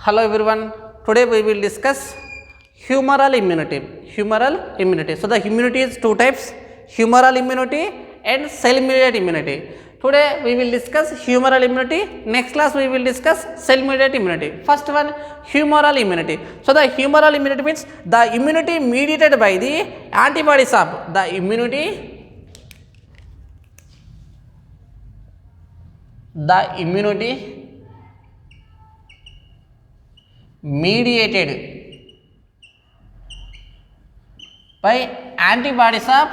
Hello everyone, today we will discuss humoral immunity. Humoral immunity. So the immunity is two types, humoral immunity and cell-mediated immunity. Today we will discuss humoral immunity. Next class we will discuss cell-mediated immunity. First one, humoral immunity. So the humoral immunity means the immunity mediated by the antibodies of the immunity mediated by antibodies of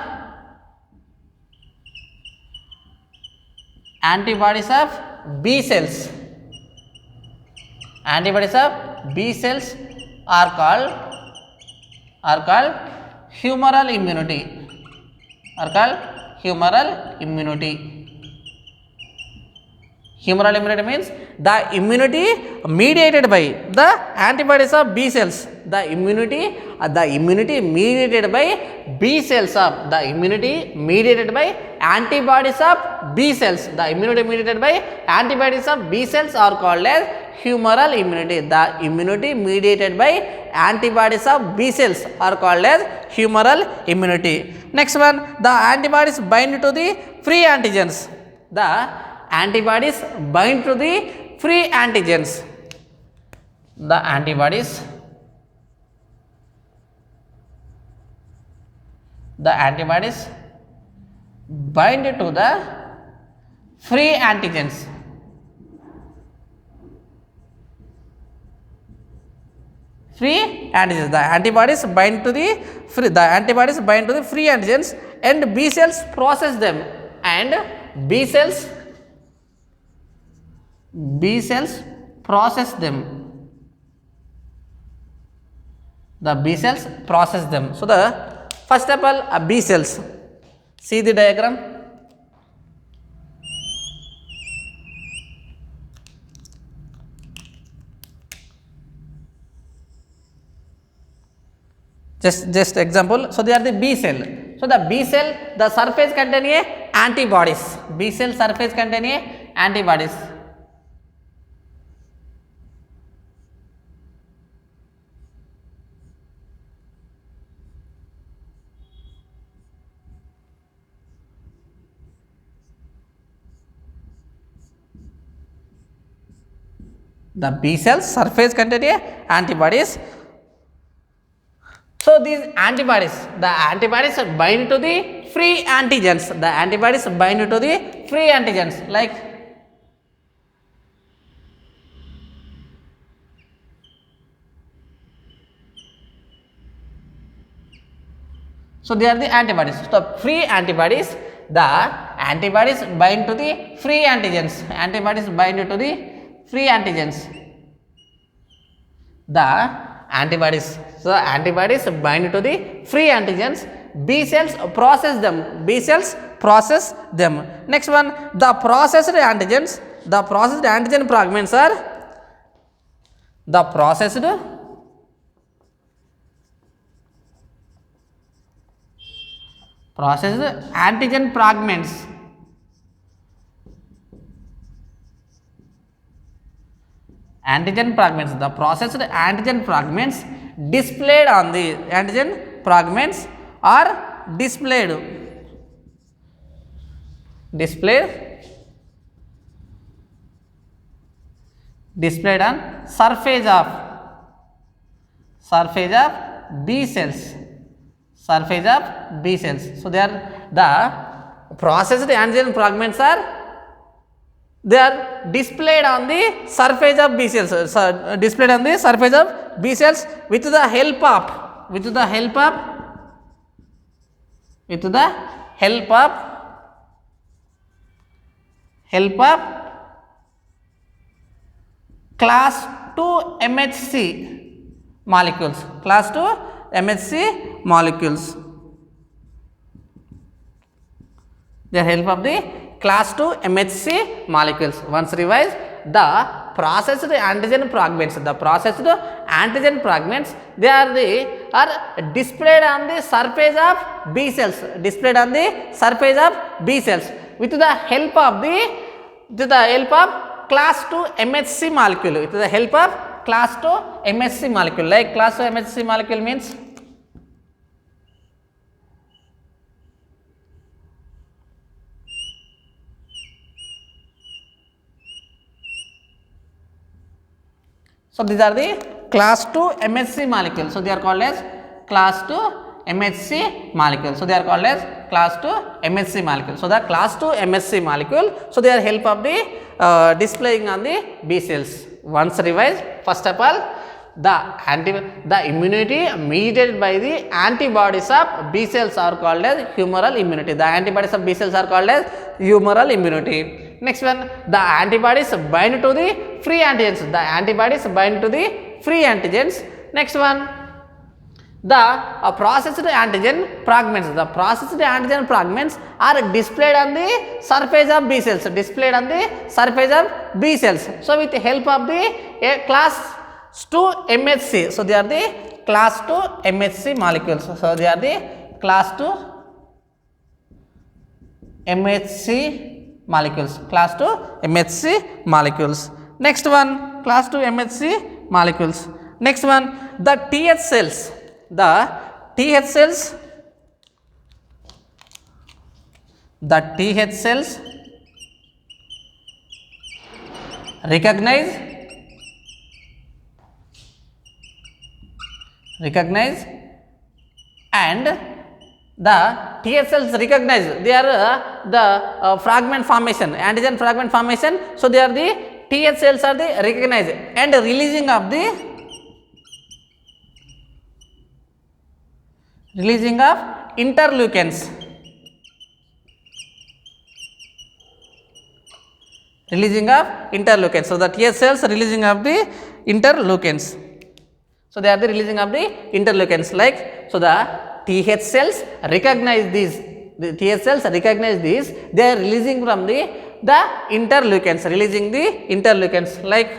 B cells. Antibodies of B cells are called humoral immunity. Humoral immunity means the immunity mediated by the antibodies of B cells. The immunity mediated by B cells of the immunity mediated by antibodies of B cells. The immunity mediated by antibodies of B cells are called as humoral immunity. The immunity mediated by antibodies of B cells are called as humoral immunity. Next one, the antibodies bind to the free antigens. The antibodies bind to the free antigens. The antibodies bind to the free antigens. The antibodies bind to the free antigens and B cells process them, and B cells process them. The B cells process them. So the first of all, B cells. See the diagram. Just example. So they are the B cell. So the B cell, the surface contain a antibodies. B cell surface contain a antibodies. The B cells surface contain a antibodies. So these antibodies, the antibodies bind to the free antigens. The antibodies bind to the free antigens, like so they are the antibodies. So free antibodies, the antibodies bind to the free antigens. Antibodies bind to the free antigens. The antibodies bind to the free antigens. B cells process them. Next one, the processed antigens. The processed antigen fragments are the processed antigen fragments. The processed antigen fragments displayed on the antigen fragments are displayed on surface of B cells. So they are the processed antigen fragments they are displayed on the surface of B cells. With the help of class 2 MHC molecules. The help of the class 2 MHC molecules. Once revised, the processed antigen fragments, they are displayed on the surface of B cells. With the help of class 2 MHC molecule. class 2 MHC molecule. Like class 2 MHC molecule means so these are the class 2 MHC molecules. So they are called as class 2 MHC molecule. So they are called as class 2 MHC molecule. So the class 2 MHC molecule, so they are help of the displaying on the B cells. Once revised, first of all, the immunity mediated by the antibodies of B cells are called as humoral immunity. The antibodies of B cells are called as humoral immunity. Next one, the antibodies bind to the free antigens. The antibodies bind to the free antigens. Next one, the processed antigen fragments. The processed antigen fragments are displayed on the surface of B cells. Displayed on the surface of B cells. So with the help of the class 2 MHC. So they are the class 2 MHC molecules. So they are the class 2 MHC molecules. Class 2 MHC molecules. Next one, class 2 MHC molecules. Next one, the TH cells. The TH cells recognize and the TH cells recognize, they are the fragment formation, antigen fragment formation. So they are the TH cells are the recognize and releasing of interleukins. So the TH cells releasing of the interleukins. So they are the releasing of the interleukins. Like, so the TH cells recognize these. The TH cells recognize these. They are releasing from the interleukins. Releasing the interleukins. Like,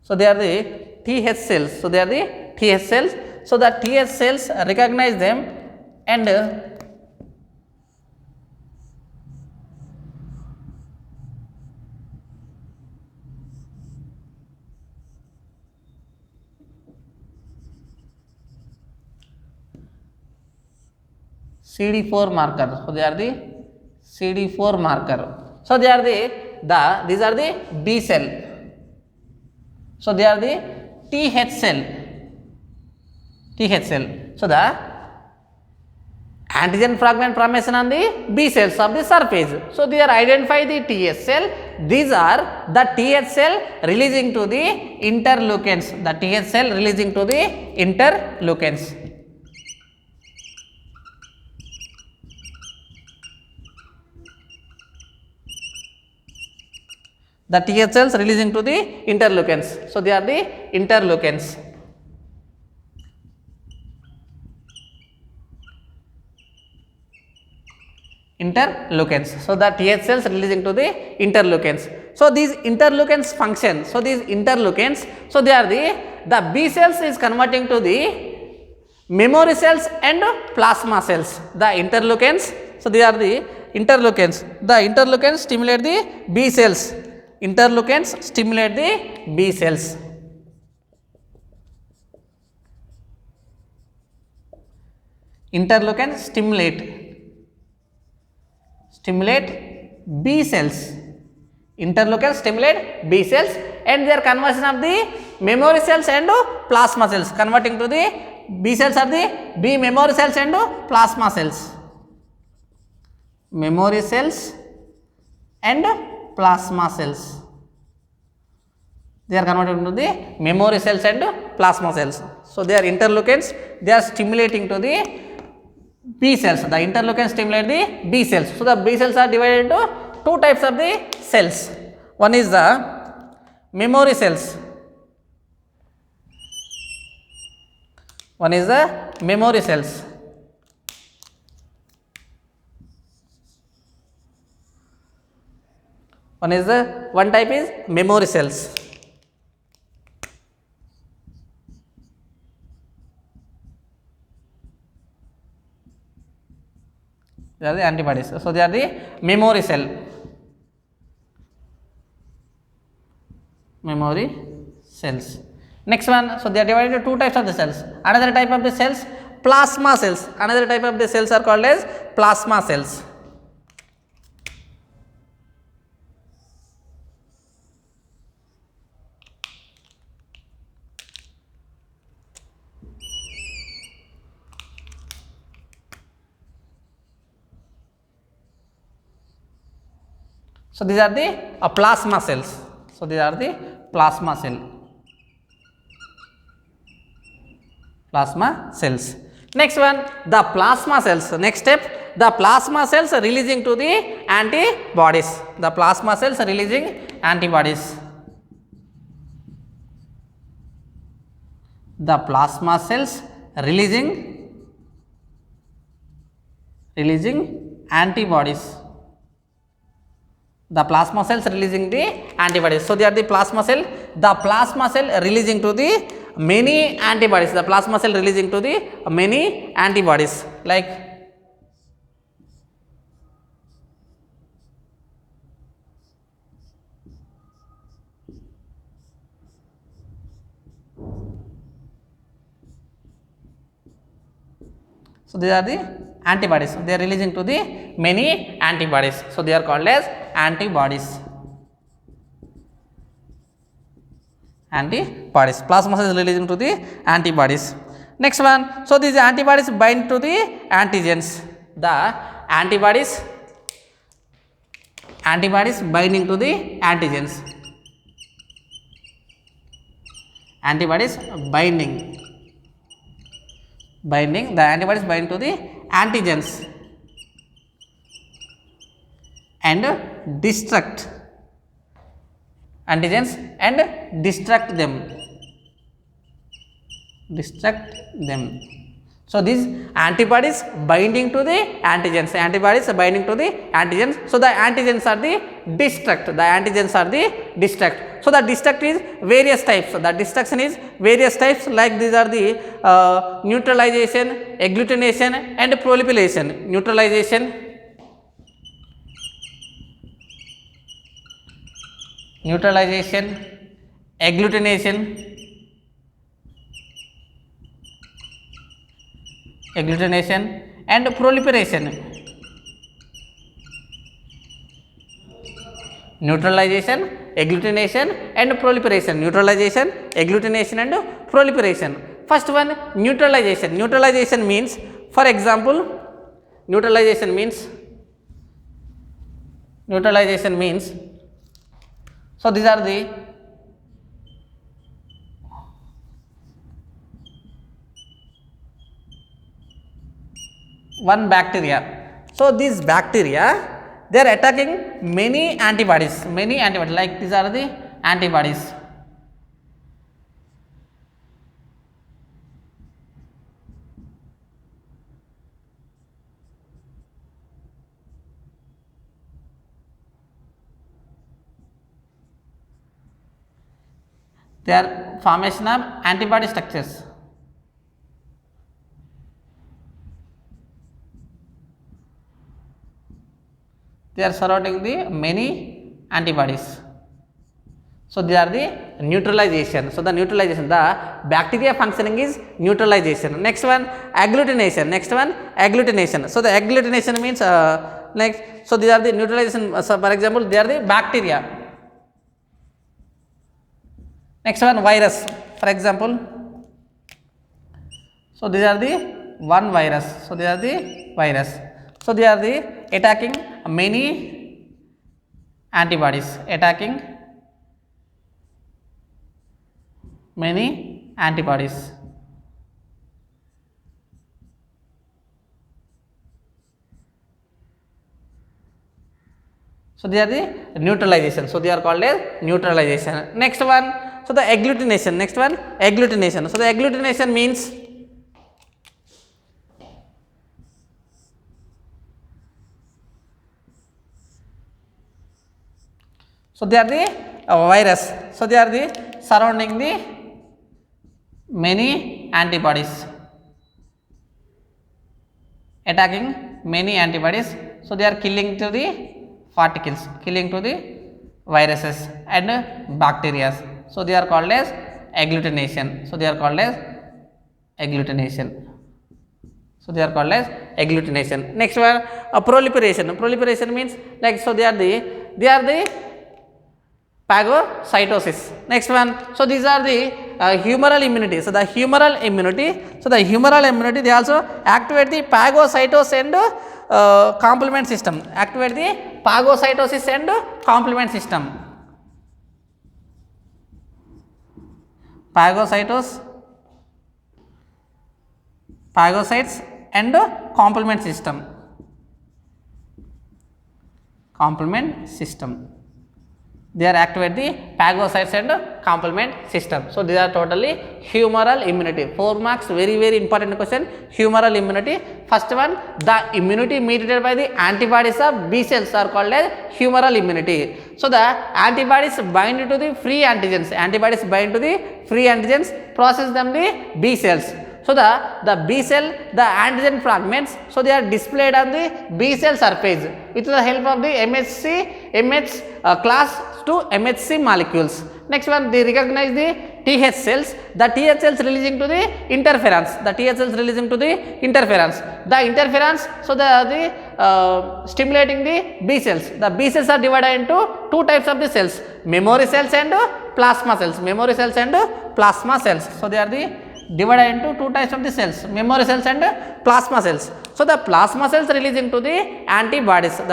so they are the TH cells. So they are the TH cells. So the TH cells recognize them and CD4 marker. So they are the CD4 marker. So they are these are the B cell. So they are the TH cell. So the antigen fragment formation on the B cells of the surface. So they are identify the TH cell. These are the TH cell releasing to the interleukins. The TH cell releasing to the interleukins. The TH cells releasing to the interleukins. So they are the interleukins. So the TH cells releasing to the interleukins. So these interleukins function. So these interleukins, so they are the B cells is converting to the memory cells and plasma cells. The interleukins, so they are the interleukins. The interleukins stimulate the B cells. Interleukins stimulate the B cells. Interleukins stimulate B cells. Interleukins stimulate B cells and their conversion of the memory cells and plasma cells. Converting to the B cells are the B memory cells and plasma cells. Memory cells and plasma cells. They are converted into the memory cells and plasma cells. So they are interleukins. They are stimulating to the B cells. The interleukins stimulate the B cells. So the B cells are divided into two types of the cells. One is the memory cells. One is the memory cells. One type is memory cells. They are the antibodies. So they are the memory cell. Memory cells. Next one, so they are divided into two types of the cells. Another type of the cells, plasma cells. Another type of the cells are called as plasma cells. So these are the plasma cells. So these are the plasma cells. Next one, the plasma cells. Next step, the plasma cells releasing to the antibodies. The plasma cells releasing antibodies. The plasma cells releasing antibodies. The plasma cells releasing the antibodies. So they are the plasma cell. The plasma cell releasing to the many antibodies. The plasma cell releasing to the many antibodies, like so these are the antibodies. They are releasing to the many antibodies. So they are called as antibodies. Antibodies. Plasma cells releasing to the antibodies. Next one. So these antibodies bind to the antigens. The antibodies binding to the antigens. Antibodies binding. The antibodies bind to the antigens and destruct antigens and destruct them. So these antibodies binding to the antigens. Antibodies binding to the antigens. So the antigens are the destruct. So the destruct is various types. The destruction is various types, like these are the neutralization, agglutination and proliferation. Neutralization, agglutination and proliferation. Neutralization, agglutination and proliferation. Neutralization, agglutination and proliferation. First one, neutralization. Neutralization means, for example, neutralization means, so these are the one bacteria. So these bacteria, they are attacking many antibodies, like these are the antibodies. They are formation of antibody structures. They are surrounding the many antibodies. So they are the neutralization. So the neutralization, the bacteria functioning is neutralization. Next one, agglutination. So the agglutination means like, so these are the neutralization. So for example, they are the bacteria. Next one, virus, for example. So these are the one virus. So they are the attacking many antibodies. So they are the neutralization. So they are called as neutralization. Next one, so the agglutination. So the agglutination means, so they are the virus. So they are the surrounding the many antibodies, attacking many antibodies. So they are killing to the particles, killing to the viruses and bacteria. So they are called as agglutination. So they are called as agglutination. So they are called as agglutination. Next one, proliferation. Proliferation means like, so they are the phagocytosis. Next one, so these are the humoral immunity. So the humoral immunity, they also activate the phagocytosis and complement system. Activate the phagocytosis and complement system. Phagocytes and complement system. They are activate the phagocytes and complement system. So these are totally humoral immunity. 4 marks, very very important question. Humoral immunity. First one, the immunity mediated by the antibodies of B cells are called as humoral immunity. So the antibodies bind to the free antigens. Process them the B cells. So the B cell, the antigen fragments, so they are displayed on the B cell surface with the help of the MH class to MHC molecules. Next one, they recognize the TH cells. The TH cells releasing to the interferons. The interferons, so the stimulating the B cells. The B cells are divided into 2 types of the cells: memory cells and plasma cells. So they are the divided into 2 types of the cells: memory cells and plasma cells. So the plasma cells releasing to the antibodies. So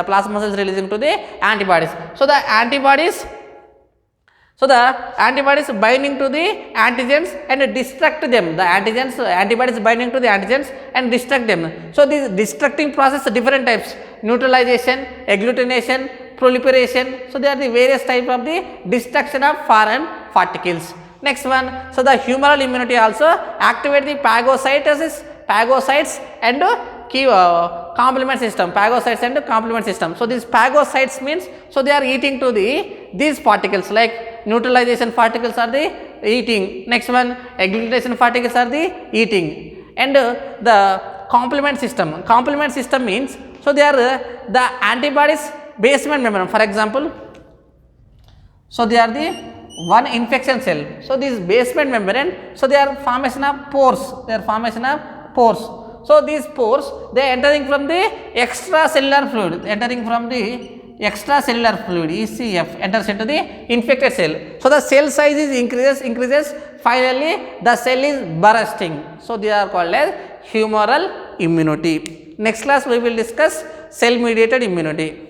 the antibodies binding to the antigens and destruct them. Antibodies binding to the antigens and destruct them. So this destructing process, different types: neutralization, agglutination, proliferation. So they are the various types of the destruction of foreign particles. Next one, so the humoral immunity also activate the phagocytes and complement system. So these phagocytes means, so they are eating to these particles, like neutralization particles are the eating. Next one, agglutination particles are the eating. And the complement system means, so they are the antibodies basement membrane. For example, so they are the one infection cell. So this basement membrane, so they are formation of pores. So these pores, they are entering from the extracellular fluid. ECF enters into the infected cell. So the cell size is increases. Finally, the cell is bursting. So they are called as humoral immunity. Next class we will discuss cell mediated immunity.